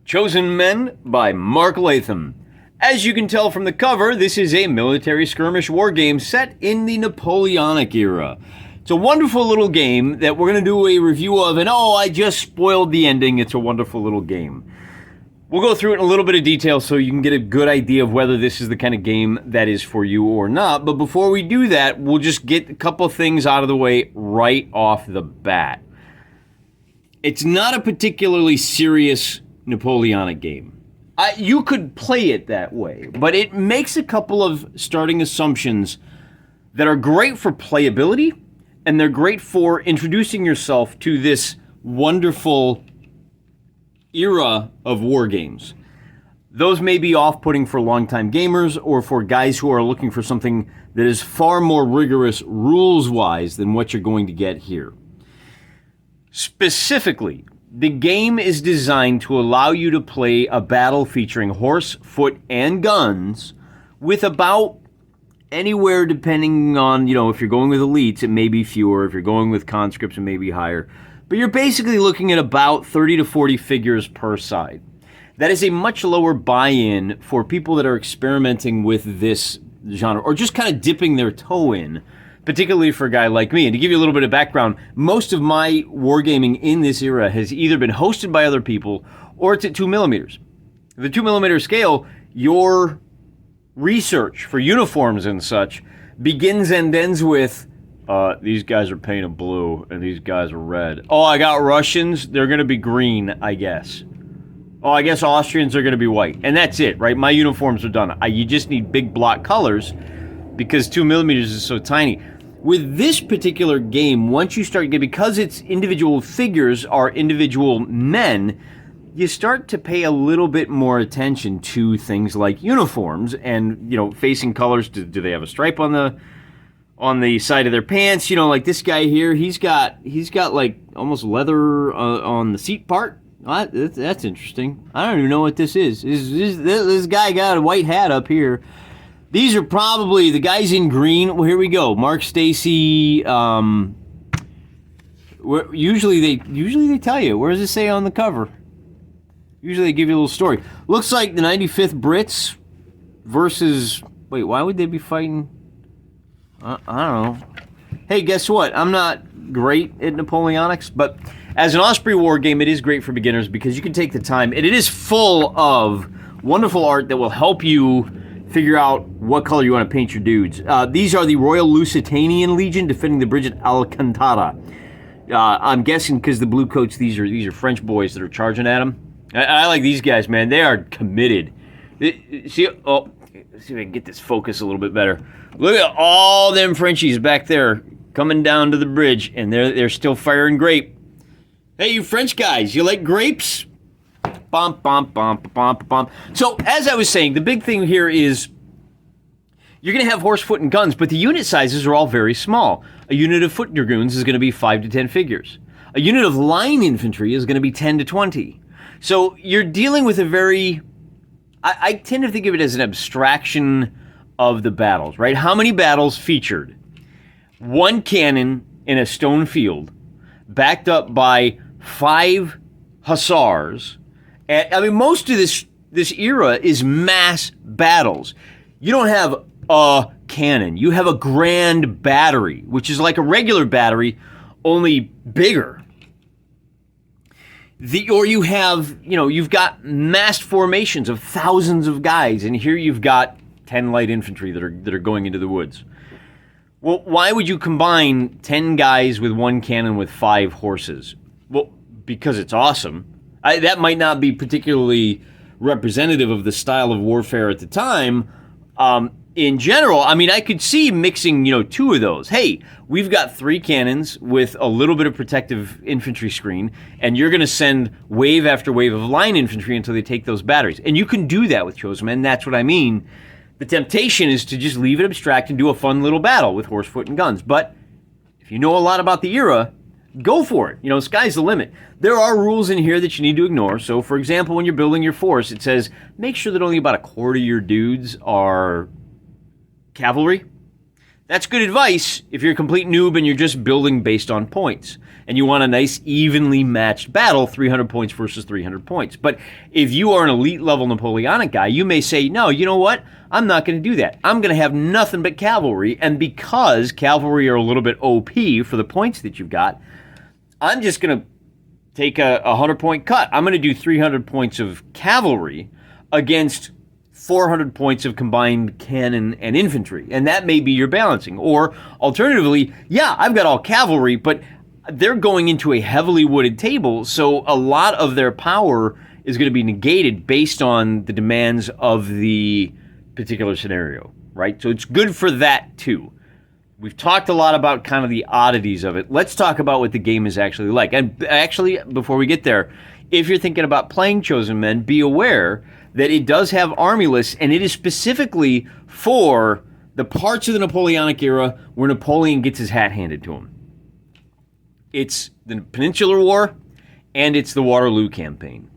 Chosen Men by Mark Latham. As you can tell from the cover, this is a military skirmish war game set in the Napoleonic era. It's a wonderful little game that we're going to do a review of, and I just spoiled the ending. It's a wonderful little game. We'll go through it in a little bit of detail so you can get a good idea of whether this is the kind of game that is for you or not. But before we do that, we'll just get a couple of things out of the way right off the bat. It's not a particularly serious Napoleonic game. You could play it that way, but it makes a couple of starting assumptions that are great for playability, and they're great for introducing yourself to this wonderful era of war games. Those may be off-putting for longtime gamers or for guys who are looking for something that is far more rigorous rules-wise than what you're going to get here. Specifically, the game is designed to allow you to play a battle featuring horse, foot, and guns with about anywhere, depending on, if you're going with elites, it may be fewer. If you're going with conscripts, it may be higher. But you're basically looking at about 30 to 40 figures per side. That is a much lower buy-in for people that are experimenting with this genre, or just kind of dipping their toe in, particularly for a guy like me. And to give you a little bit of background, most of my wargaming in this era has either been hosted by other people, or it's at 2mm. The 2mm scale, your research for uniforms and such begins and ends with, these guys are painted blue, and these guys are red. Oh, I got Russians, they're going to be green, I guess. Oh, I guess Austrians are going to be white. And that's it, right? My uniforms are done. You just need big block colors because 2mm is so tiny. With this particular game, once you start, because its individual figures are individual men, you start to pay a little bit more attention to things like uniforms and, facing colors. Do they have a stripe on the side of their pants? Like this guy here, he's got like almost leather on the seat part. That's interesting. I don't even know what this is. This guy got a white hat up here. These are probably the guys in green. Well, here we go. Mark Stacy. Usually they tell you. Where does it say on the cover? Usually they give you a little story. Looks like the 95th Brits versus. Wait, why would they be fighting? I don't know. Hey, guess what? I'm not great at Napoleonics, but as an Osprey war game, it is great for beginners because you can take the time, and it is full of wonderful art that will help you figure out what color you want to paint your dudes. These are the Royal Lusitanian Legion defending the bridge at Alcantara. I'm guessing because the blue coats, these are French boys that are charging at them. I like these guys, man. They are committed. See if I can get this focus a little bit better. Look at all them Frenchies back there coming down to the bridge, and they're still firing grape. Hey, you French guys, you like grapes? Bump, bump, bump, bump, bump. So, as I was saying, the big thing here is you're going to have horse, foot, and guns, but the unit sizes are all very small. A unit of foot dragoons is going to be 5 to 10 figures. A unit of line infantry is going to be 10 to 20. So, you're dealing with a very... I tend to think of it as an abstraction of the battles, right? How many battles featured one cannon in a stone field, backed up by 5 hussars? And, most of this era is mass battles. You don't have a cannon. You have a grand battery, which is like a regular battery, only bigger. Or you have, you've got massed formations of thousands of guys, and here you've got 10 light infantry that are going into the woods. Well, why would you combine 10 guys with 1 cannon with 5 horses? Well, because it's awesome. That might not be particularly representative of the style of warfare at the time. In general, I could see mixing, 2 of those. Hey, we've got 3 cannons with a little bit of protective infantry screen, and you're going to send wave after wave of line infantry until they take those batteries. And you can do that with Chosen Men. That's what I mean. The temptation is to just leave it abstract and do a fun little battle with horse, foot, and guns. But if you know a lot about the era, go for it. Sky's the limit. There are rules in here that you need to ignore. So, for example, when you're building your force, it says make sure that only about a quarter of your dudes are cavalry. That's good advice if you're a complete noob and you're just building based on points. And you want a nice, evenly matched battle, 300 points versus 300 points. But if you are an elite level Napoleonic guy, you may say, no, you know what? I'm not going to do that. I'm going to have nothing but cavalry. And because cavalry are a little bit OP for the points that you've got, I'm just going to take a 100-point cut. I'm going to do 300 points of cavalry against 400 points of combined cannon and infantry. And that may be your balancing. Or alternatively, yeah, I've got all cavalry, but they're going into a heavily wooded table, so a lot of their power is going to be negated based on the demands of the particular scenario, right? So it's good for that too. We've talked a lot about kind of the oddities of it. Let's talk about what the game is actually like. And actually, before we get there, if you're thinking about playing Chosen Men, be aware that it does have army lists, and it is specifically for the parts of the Napoleonic era where Napoleon gets his hat handed to him. It's the Peninsular War, and it's the Waterloo Campaign.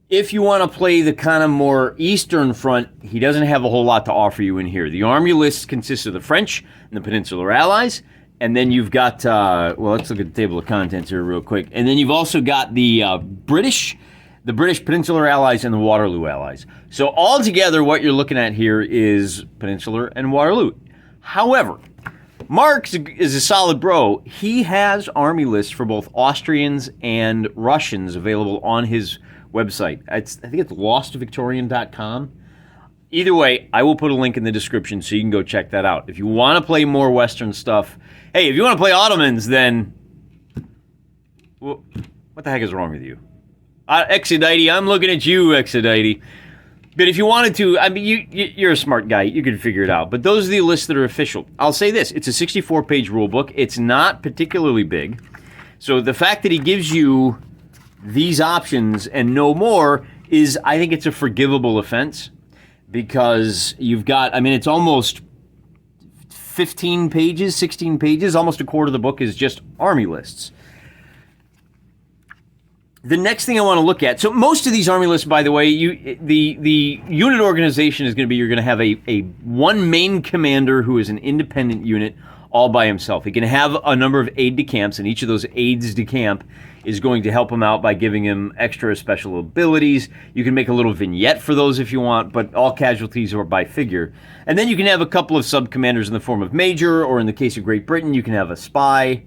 If you want to play the kind of more Eastern Front, he doesn't have a whole lot to offer you in here. The army list consists of the French and the Peninsular Allies, and then you've got, well, let's look at the table of contents here real quick. And then you've also got the British Peninsular Allies, and the Waterloo Allies. So altogether, what you're looking at here is Peninsular and Waterloo. However, Mark is a solid bro. He has army lists for both Austrians and Russians available on his website. I think it's lostvictorian.com. Either way, I will put a link in the description so you can go check that out. If you want to play more Western stuff, hey, if you want to play Ottomans, then well, what the heck is wrong with you? Exodite, I'm looking at you, Exodite. But if you wanted to, I mean, you're a smart guy. You could figure it out. But those are the lists that are official. I'll say this. It's a 64-page rule book. It's not particularly big. So the fact that he gives you these options and no more is, I think it's a forgivable offense. Because you've got, I mean, it's almost 15 pages, 16 pages. Almost a quarter of the book is just army lists. The next thing I want to look at, so most of these army lists, by the way, the unit organization is going to be, you're going to have a one main commander who is an independent unit all by himself. He can have a number of aide-de-camps, and each of those aides-de-camp is going to help him out by giving him extra special abilities. You can make a little vignette for those if you want, but all casualties are by figure. And then you can have a couple of sub-commanders in the form of major, or in the case of Great Britain, you can have a spy.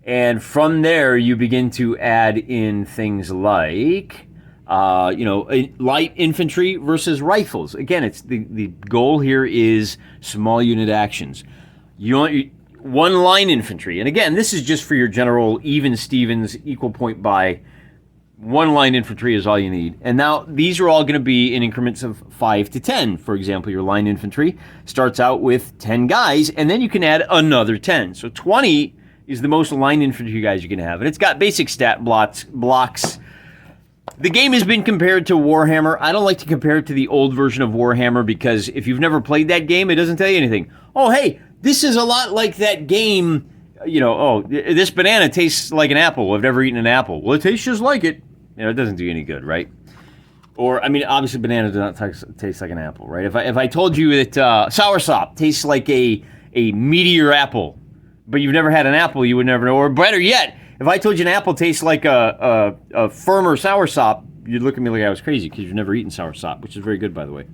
And from there, you begin to add in things like, light infantry versus rifles. Again, it's the goal here is small unit actions. You want one line infantry. And again, this is just for your general even Stevens, equal point buy. One line infantry is all you need. And now these are all going to be in increments of 5 to 10. For example, your line infantry starts out with 10 guys, and then you can add another 10. So 20 is the most line infantry guys you can have. And it's got basic stat blocks. The game has been compared to Warhammer. I don't like to compare it to the old version of Warhammer because if you've never played that game, it doesn't tell you anything. Oh, hey, this is a lot like that game, this banana tastes like an apple. I've never eaten an apple. Well, it tastes just like it. It doesn't do you any good, right? Or, I mean, obviously banana does not taste like an apple, right? If I told you that soursop tastes like a meteor apple, but you've never had an apple, you would never know. Or better yet, if I told you an apple tastes like a firmer soursop, you'd look at me like I was crazy because you've never eaten soursop, which is very good, by the way.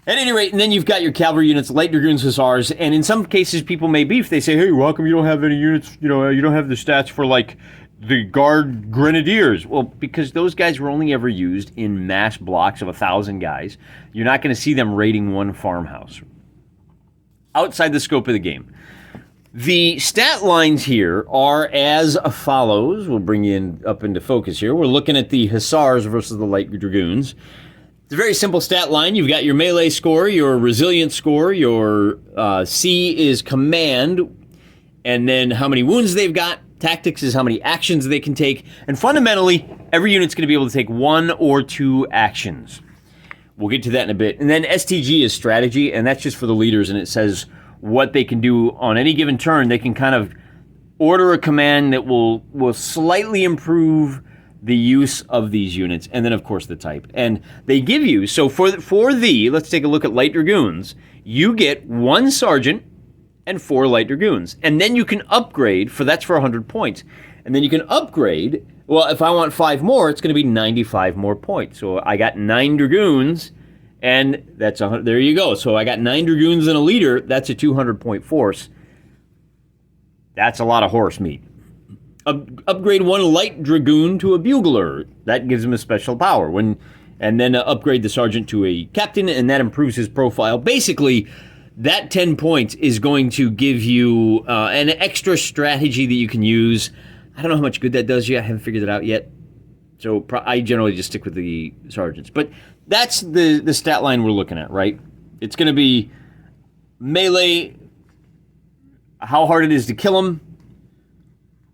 At any rate, and then you've got your cavalry units, light dragoons, hussars, and in some cases people may beef. They say, hey, how come you don't have any units, you don't have the stats for, like, the Guard Grenadiers? Well, because those guys were only ever used in mass blocks of 1,000 guys. You're not going to see them raiding one farmhouse. Outside the scope of the game. The stat lines here are as follows. We'll bring you up into focus here. We're looking at the hussars versus the light dragoons. It's a very simple stat line. You've got your melee score, your resilience score, your C is command, and then how many wounds they've got. Tactics is how many actions they can take. And fundamentally, every unit's going to be able to take 1 or 2 actions. We'll get to that in a bit. And then STG is strategy, and that's just for the leaders, and it says what they can do on any given turn. They can kind of order a command that will slightly improve the use of these units, and then of course the type. And they give you, so for the let's take a look at Light Dragoons, you get 1 Sergeant and 4 Light Dragoons. And then you can upgrade, that's for 100 points. And then you can upgrade, well, if I want 5 more, it's going to be 95 more points. So I got 9 Dragoons, and that's 100, there you go. So I got 9 Dragoons and a leader, that's a 200-point force. That's a lot of horse meat. Upgrade 1 Light Dragoon to a Bugler. That gives him a special power. And then upgrade the Sergeant to a Captain, and that improves his profile. Basically, that 10 points is going to give you an extra strategy that you can use. I don't know how much good that does you. I haven't figured it out yet. So I generally just stick with the Sergeants. But that's the stat line we're looking at, right? It's going to be melee, how hard it is to kill them,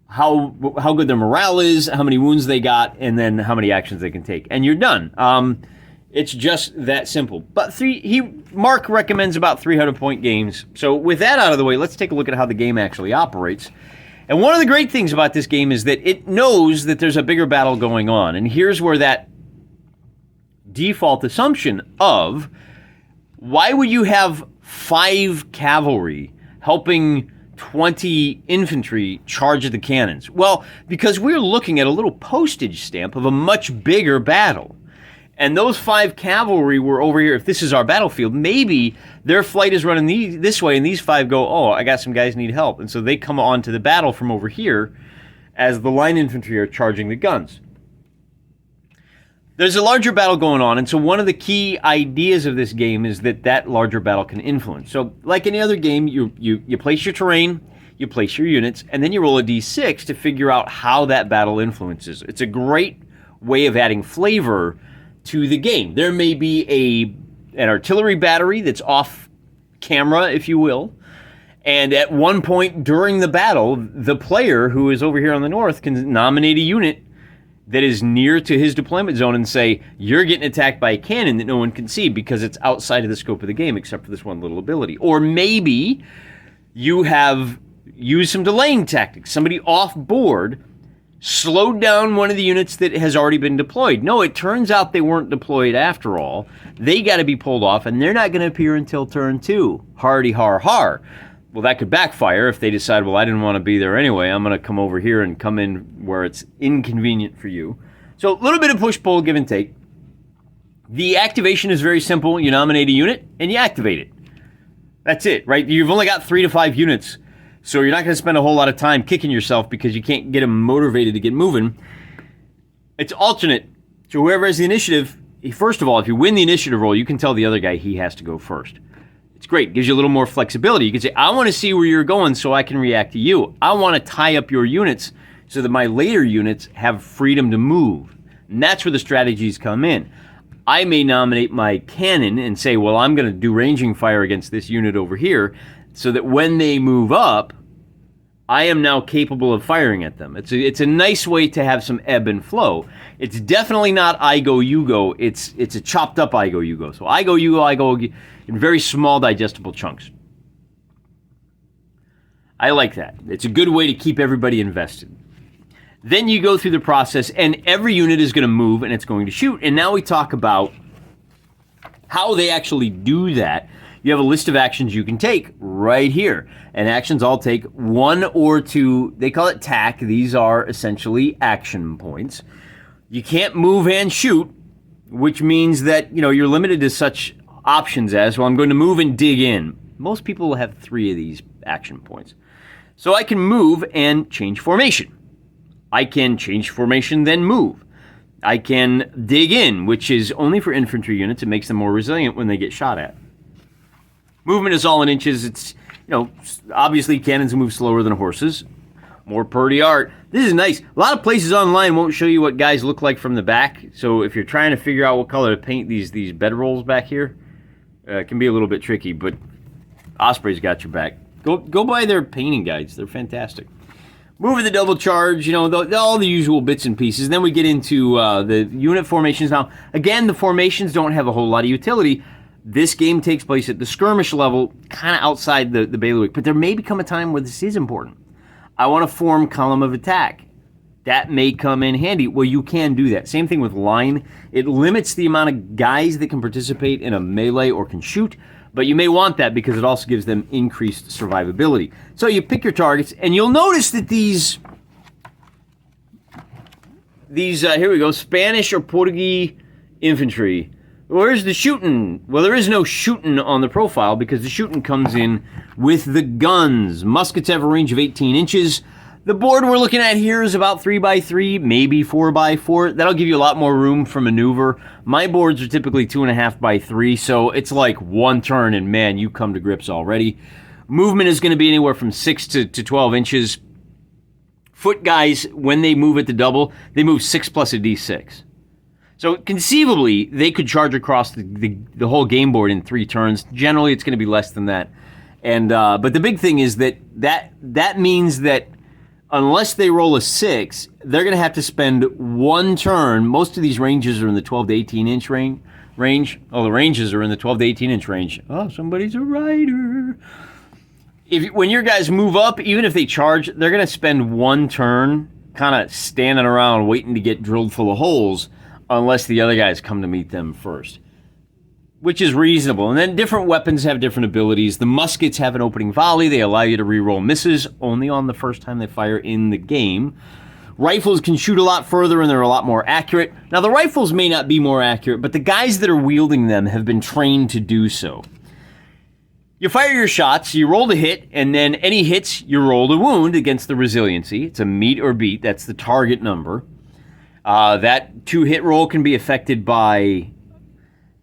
how good their morale is, how many wounds they got, and then how many actions they can take. And you're done. It's just that simple. But Mark recommends about 300-point games. So with that out of the way, let's take a look at how the game actually operates. And one of the great things about this game is that it knows that there's a bigger battle going on. And here's where that default assumption of, why would you have 5 cavalry helping 20 infantry charge the cannons? Well, because we're looking at a little postage stamp of a much bigger battle. And those 5 cavalry were over here. If this is our battlefield, maybe their flight is running this way, and these 5 go, oh, I got some guys need help. And so they come onto the battle from over here as the line infantry are charging the guns. There's a larger battle going on, and so one of the key ideas of this game is that larger battle can influence. So like any other game, you place your terrain, you place your units, and then you roll a d6 to figure out how that battle influences. It's a great way of adding flavor to the game. There may be an artillery battery that's off camera, if you will, and at one point during the battle, the player who is over here on the north can nominate a unit that is near to his deployment zone and say, you're getting attacked by a cannon that no one can see because it's outside of the scope of the game except for this one little ability. Or maybe you have used some delaying tactics. Somebody off board slowed down one of the units that has already been deployed. No, it turns out they weren't deployed after all. They got to be pulled off, and they're not going to appear until turn 2. Hardy har har. Well, that could backfire if they decide, well, I didn't want to be there anyway. I'm going to come over here and come in where it's inconvenient for you. So a little bit of push-pull, give and take. The activation is very simple. You nominate a unit, and you activate it. That's it, right? You've only got 3 to 5 units, so you're not going to spend a whole lot of time kicking yourself because you can't get them motivated to get moving. It's alternate. So whoever has the initiative, first of all, if you win the initiative roll, you can tell the other guy he has to go first. It's great. It gives you a little more flexibility. You can say, I want to see where you're going so I can react to you. I want to tie up your units so that my later units have freedom to move. And that's where the strategies come in. I may nominate my cannon and say, well, I'm going to do ranging fire against this unit over here so that when they move up, I am now capable of firing at them. It's a nice way to have some ebb and flow. It's definitely not I go, you go. It's a chopped up I go, you go. So I go, you go, I go in very small digestible chunks. I like that. It's a good way to keep everybody invested. Then you go through the process, and every unit is going to move, and it's going to shoot. And now we talk about how they actually do that. You have a list of actions you can take right here. And actions all take 1 or 2, they call it tack. These are essentially action points. You can't move and shoot, which means that, you're limited to such options as, well, I'm going to move and dig in. Most people will have 3 of these action points. So I can move and change formation. I can change formation, then move. I can dig in, which is only for infantry units. It makes them more resilient when they get shot at. Movement is all in inches. It's, obviously cannons move slower than horses. More purdy art. This is nice. A lot of places online won't show you what guys look like from the back. So if you're trying to figure out what color to paint these bedrolls back here, it can be a little bit tricky, but Osprey's got your back. Go buy their painting guides. They're fantastic. Moving the double charge, all the usual bits and pieces. Then we get into the unit formations. Now, again, the formations don't have a whole lot of utility. This game takes place at the skirmish level, kind of outside the bailiwick. But there may become a time where this is important. I want to form column of attack. that may come in handy. Well, you can do that. Same thing with line. It limits the amount of guys that can participate in a melee or can shoot, but you may want that because it also gives them increased survivability. So you pick your targets, and you'll notice that these here we go, Spanish or Portuguese infantry. Where's the shooting? Well, there is no shooting on the profile because the shooting comes in with the guns. Muskets have a range of 18 inches. The board we're looking at here is about 3x3, maybe 4x4. That'll give you a lot more room for maneuver. My boards are typically 2.5x3, so it's like one turn, and man, you come to grips already. Movement is going to be anywhere from 6 to 12 inches. Foot guys, when they move at the double, they move 6 plus a d6. So conceivably, they could charge across the whole game board in 3 turns. Generally, it's going to be less than that. And but the big thing is that means that unless they roll a 6, they're going to have to spend 1 turn. Most of these ranges are in the 12 to 18 inch range. Oh, the ranges are in the 12 to 18 inch range. Oh, somebody's a writer. When your guys move up, even if they charge, they're going to spend 1 turn kind of standing around waiting to get drilled full of holes unless the other guys come to meet them first, which is reasonable. And then different weapons have different abilities. The muskets have an opening volley. They allow you to reroll misses only on the first time they fire in the game. Rifles can shoot a lot further and they're a lot more accurate. Now, the rifles may not be more accurate, but the guys that are wielding them have been trained to do so. You fire your shots, you roll the hit, and then any hits, you roll the wound against the resiliency. It's a meet or beat. That's the target number. That 2-hit roll can be affected by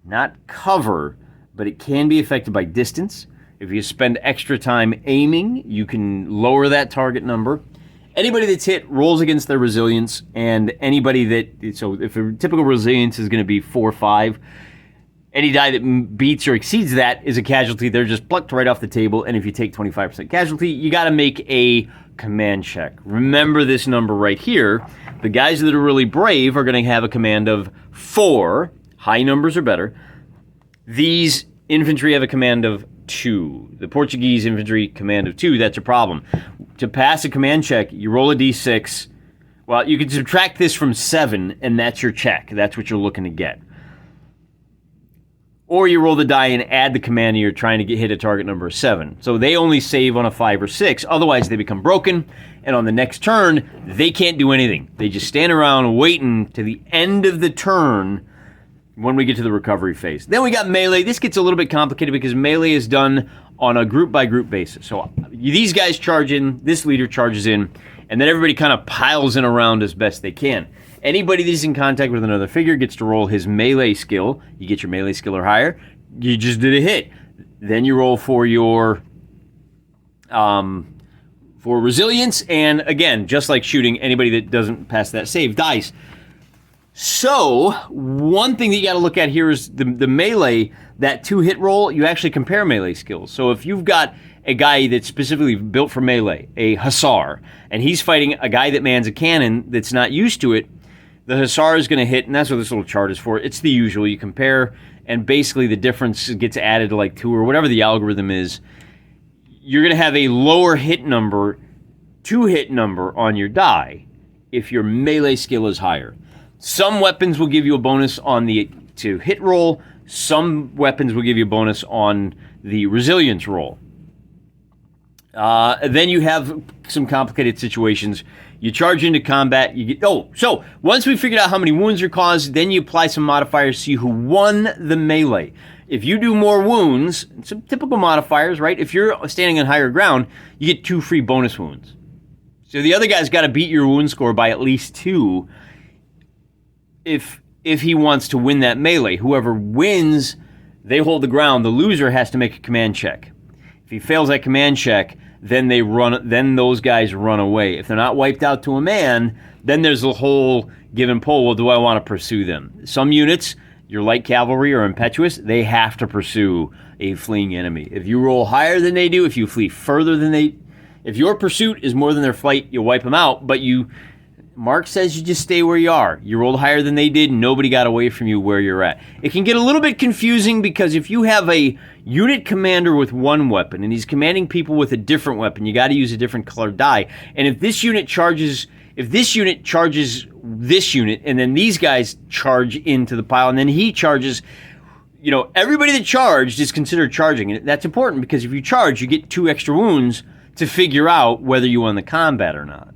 not cover, but it can be affected by distance. If you spend extra time aiming, you can lower that target number. Anybody that's hit rolls against their resilience, and anybody that, so if a typical resilience is going to be 4 or 5, any die that beats or exceeds that is a casualty. They're just plucked right off the table, and if you take 25% casualty, you got to make a command check. Remember this number right here. The guys that are really brave are going to have a command of 4. High numbers are better. These infantry have a command of 2. The Portuguese infantry command of 2. That's a problem. To pass a command check, you roll a d6. Well, you can subtract this from 7, and that's your check. That's what you're looking to get. Or you roll the die and add the command you're trying to hit a target number of 7. So they only save on a 5 or 6. Otherwise, they become broken. And on the next turn, they can't do anything. They just stand around waiting to the end of the turn when we get to the recovery phase. Then we got melee. This gets a little bit complicated because melee is done on a group-by-group basis. So these guys charge in, this leader charges in, and then everybody kind of piles in around as best they can. Anybody that's in contact with another figure gets to roll his melee skill. You get your melee skill or higher. You just did a hit. Then you roll for your for resilience, and again, just like shooting, anybody that doesn't pass that save dies. So one thing that you got to look at here is the melee. That 2-hit roll, you actually compare melee skills. So if you've got a guy that's specifically built for melee, a hussar, and he's fighting a guy that mans a cannon that's not used to it, the hussar is going to hit, and that's what this little chart is for. It's the usual. You compare, and basically the difference gets added to like 2 or whatever the algorithm is. You're going to have a lower hit number, 2-hit number on your die if your melee skill is higher. Some weapons will give you a bonus on the to hit roll. Some weapons will give you a bonus on the resilience roll. Then you have some complicated situations. You charge into combat. You get so once we figured out how many wounds are caused, then you apply some modifiers, see who won the melee. If you do more wounds, some typical modifiers, right? If you're standing on higher ground, you get 2 free bonus wounds. So the other guy's got to beat your wound score by at least 2 if he wants to win that melee. Whoever wins, they hold the ground. The loser has to make a command check. If he fails that command check, then those guys run away. If they're not wiped out to a man, then there's a whole give and pull. Well, do I want to pursue them? Some units, your light cavalry or impetuous, they have to pursue a fleeing enemy. If you roll higher than they do, if you flee further than if your pursuit is more than their flight, you wipe them out, but Mark says you just stay where you are. You rolled higher than they did. Nobody got away from you where you're at. It can get a little bit confusing because if you have a unit commander with one weapon and he's commanding people with a different weapon, you got to use a different colored die. And if this unit charges if this unit charges this unit, and then these guys charge into the pile, and then he charges, everybody that charged is considered charging. And that's important because if you charge, you get 2 extra wounds to figure out whether you won the combat or not.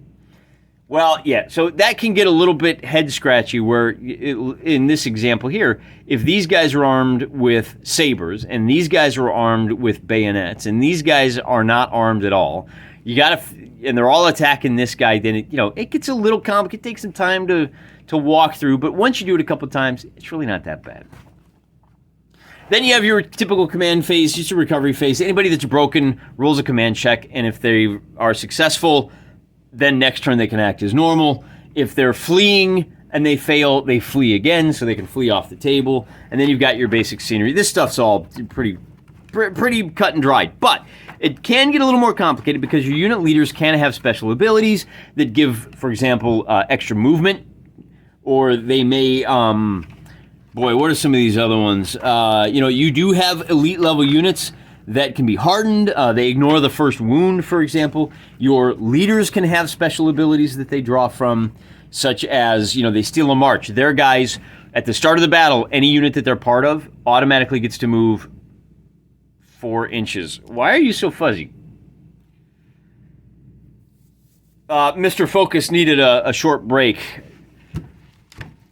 Well, yeah, so that can get a little bit head-scratchy where, in this example here, if these guys are armed with sabers, and these guys are armed with bayonets, and these guys are not armed at all, and they're all attacking this guy, then it gets a little complicated. It takes some time to walk through, but once you do it a couple times, it's really not that bad. Then you have your typical command phase, just a recovery phase. Anybody that's broken rolls a command check, and if they are successful, then next turn they can act as normal. If they're fleeing and they fail, they flee again, so they can flee off the table. And then you've got your basic scenery. This stuff's all pretty cut and dried. But it can get a little more complicated because your unit leaders can have special abilities that give, for example, extra movement. Or they may, what are some of these other ones? You do have elite level units that can be hardened. They ignore the first wound, for example. Your leaders can have special abilities that they draw from, such as, they steal a march. Their guys, at the start of the battle, any unit that they're part of automatically gets to move 4 inches. Why are you so fuzzy? Mr. Focus needed a short break.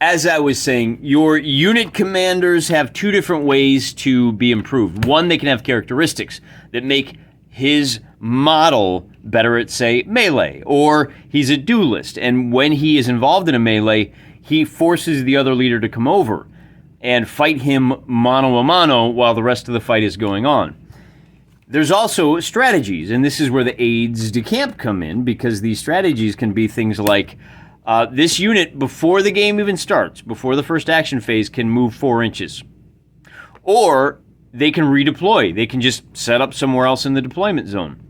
As I was saying, your unit commanders have 2 different ways to be improved. One, they can have characteristics that make his model better at, say, melee, or he's a duelist, and when he is involved in a melee, he forces the other leader to come over and fight him mano a mano while the rest of the fight is going on. There's also strategies, and this is where the aides de camp come in, because these strategies can be things like, this unit, before the game even starts, before the first action phase, can move 4 inches. Or they can redeploy. They can just set up somewhere else in the deployment zone.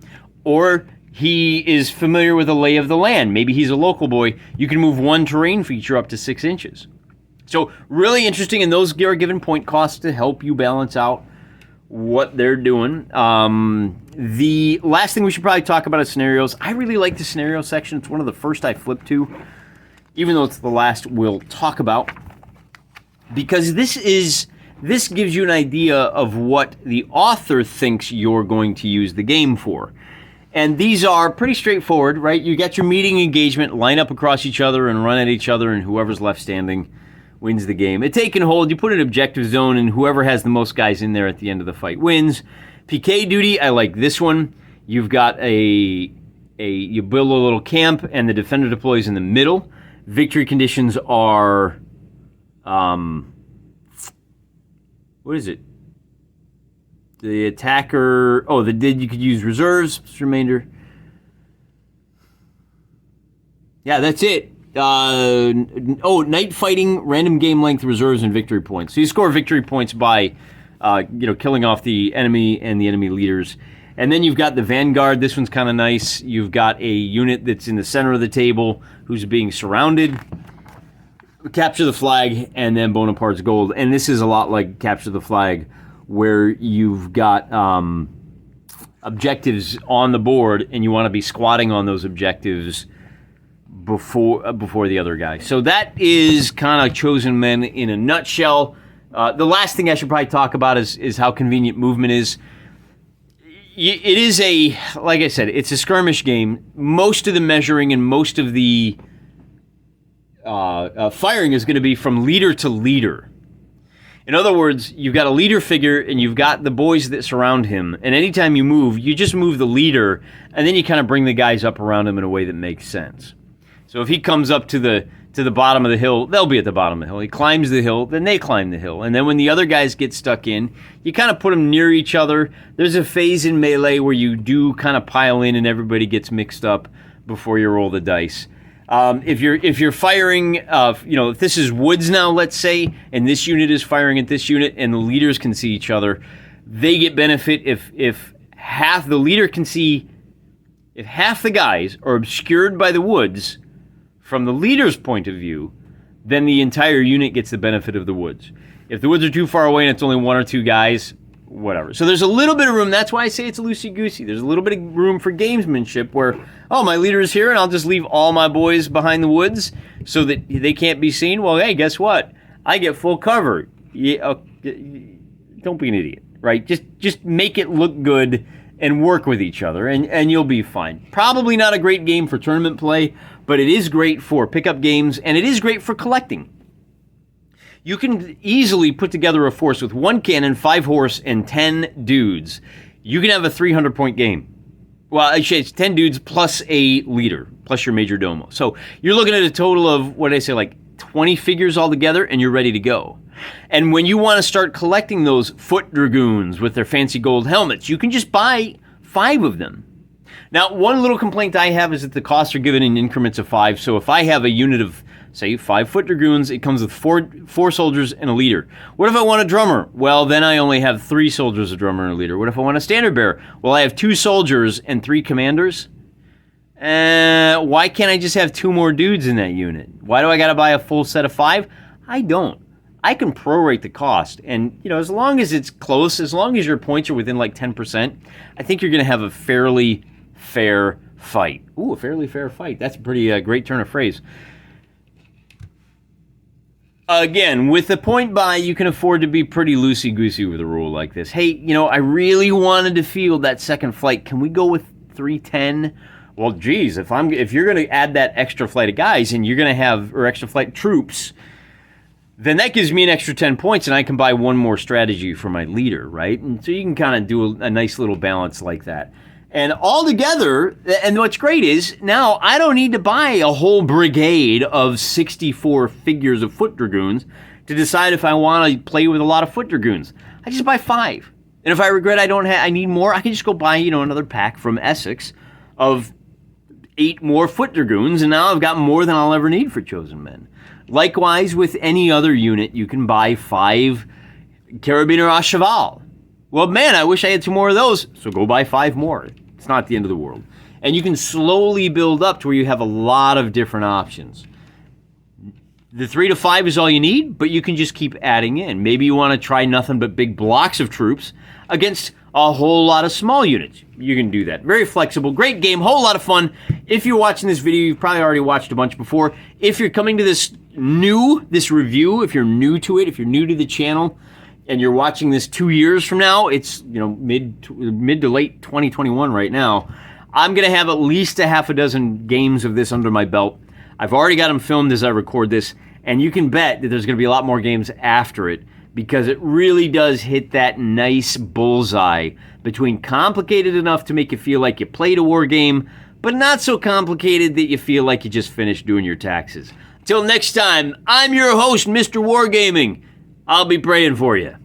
Or he is familiar with the lay of the land. Maybe he's a local boy. You can move 1 terrain feature up to 6 inches. So really interesting, and those are given point costs to help you balance out what they're doing. The last thing we should probably talk about is scenarios. I really like the scenario section. It's one of the first I flipped to, even though it's the last we'll talk about, because this gives you an idea of what the author thinks you're going to use the game for. And these are pretty straightforward, right? You got your meeting engagement, line up across each other and run at each other, and whoever's left standing wins the game. A take and hold, you put an objective zone, and whoever has the most guys in there at the end of the fight wins. PK duty, I like this one. You've got you build a little camp, and the defender deploys in the middle. Victory conditions are, what is it? The attacker, you could use reserves, remainder. Yeah, that's it. Night fighting, random game length, reserves, and victory points. So you score victory points by, killing off the enemy and the enemy leaders. And then you've got the Vanguard. This one's kind of nice. You've got a unit that's in the center of the table who's being surrounded. Capture the flag, and then Bonaparte's gold. And this is a lot like Capture the Flag, where you've got objectives on the board, and you want to be squatting on those objectives before the other guy. So that is kind of Chosen Men in a nutshell. The last thing I should probably talk about is how convenient movement is. It is like I said, it's a skirmish game. Most of the measuring and most of the firing is going to be from leader to leader. In other words, you've got a leader figure and you've got the boys that surround him. And anytime you move, you just move the leader, and then you kind of bring the guys up around him in a way that makes sense. So if he comes up to the bottom of the hill, they'll be at the bottom of the hill. He climbs the hill, then they climb the hill. And then when the other guys get stuck in, you kind of put them near each other. There's a phase in Melee where you do kind of pile in and everybody gets mixed up before you roll the dice. If you're firing, if this is woods now, let's say, and this unit is firing at this unit, and the leaders can see each other, they get benefit if half the leader can see. If half the guys are obscured by the woods, from the leader's point of view, then the entire unit gets the benefit of the woods. If the woods are too far away and it's only 1 or 2 guys, whatever. So there's a little bit of room. That's why I say it's a loosey-goosey. There's a little bit of room for gamesmanship where, oh, my leader is here and I'll just leave all my boys behind the woods so that they can't be seen. Well, hey, guess what? I get full cover. Yeah, don't be an idiot, right? Just make it look good and work with each other, and you'll be fine. Probably not a great game for tournament play, but it is great for pickup games, and it is great for collecting. You can easily put together a force with 1 cannon, 5 horse, and 10 dudes. You can have a 300-point game. Well, actually, it's 10 dudes plus a leader, plus your major domo. So you're looking at a total of, what did I say, like 20 figures altogether, and you're ready to go. And when you want to start collecting those foot dragoons with their fancy gold helmets, you can just buy 5 of them. Now, one little complaint I have is that the costs are given in increments of 5. So if I have a unit of, say, 5 foot dragoons, it comes with four soldiers and a leader. What if I want a drummer? Well, then I only have 3 soldiers, a drummer, and a leader. What if I want a standard bearer? Well, I have 2 soldiers and 3 commanders. Why can't I just have 2 more dudes in that unit? Why do I got to buy a full set of 5? I don't. I can prorate the cost, and as long as it's close, as long as your points are within like 10%, I think you're going to have a fairly fair fight. Ooh, a fairly fair fight. That's a pretty great turn of phrase. Again, with the point buy, you can afford to be pretty loosey-goosey with a rule like this. Hey, I really wanted to field that second flight. Can we go with 310? Well, geez, if you're going to add that extra flight of guys and you're going to have, or extra flight troops, then that gives me an extra 10 points and I can buy 1 more strategy for my leader, right? And so you can kind of do a nice little balance like that. And all together, and what's great is now I don't need to buy a whole brigade of 64 figures of foot dragoons to decide if I want to play with a lot of foot dragoons. I just buy 5. And if I regret I need more, I can just go buy, another pack from Essex of 8 more foot dragoons, and now I've got more than I'll ever need for Chosen Men. Likewise, with any other unit, you can buy 5 Carabiner à Cheval. Well, man, I wish I had 2 more of those, so go buy 5 more. It's not the end of the world. And you can slowly build up to where you have a lot of different options. The 3 to 5 is all you need, but you can just keep adding in. Maybe you want to try nothing but big blocks of troops against a whole lot of small units. You can do that. Very flexible, great game, whole lot of fun. If you're watching this video, you've probably already watched a bunch before. If you're coming to this review, if you're new to it, if you're new to the channel, and you're watching this 2 years from now, it's mid to late 2021 right now, I'm going to have at least a half a dozen games of this under my belt. I've already got them filmed as I record this, and you can bet that there's going to be a lot more games after it, because it really does hit that nice bullseye between complicated enough to make you feel like you played a war game, but not so complicated that you feel like you just finished doing your taxes. Till next time, I'm your host, Mr. Wargaming. I'll be praying for you.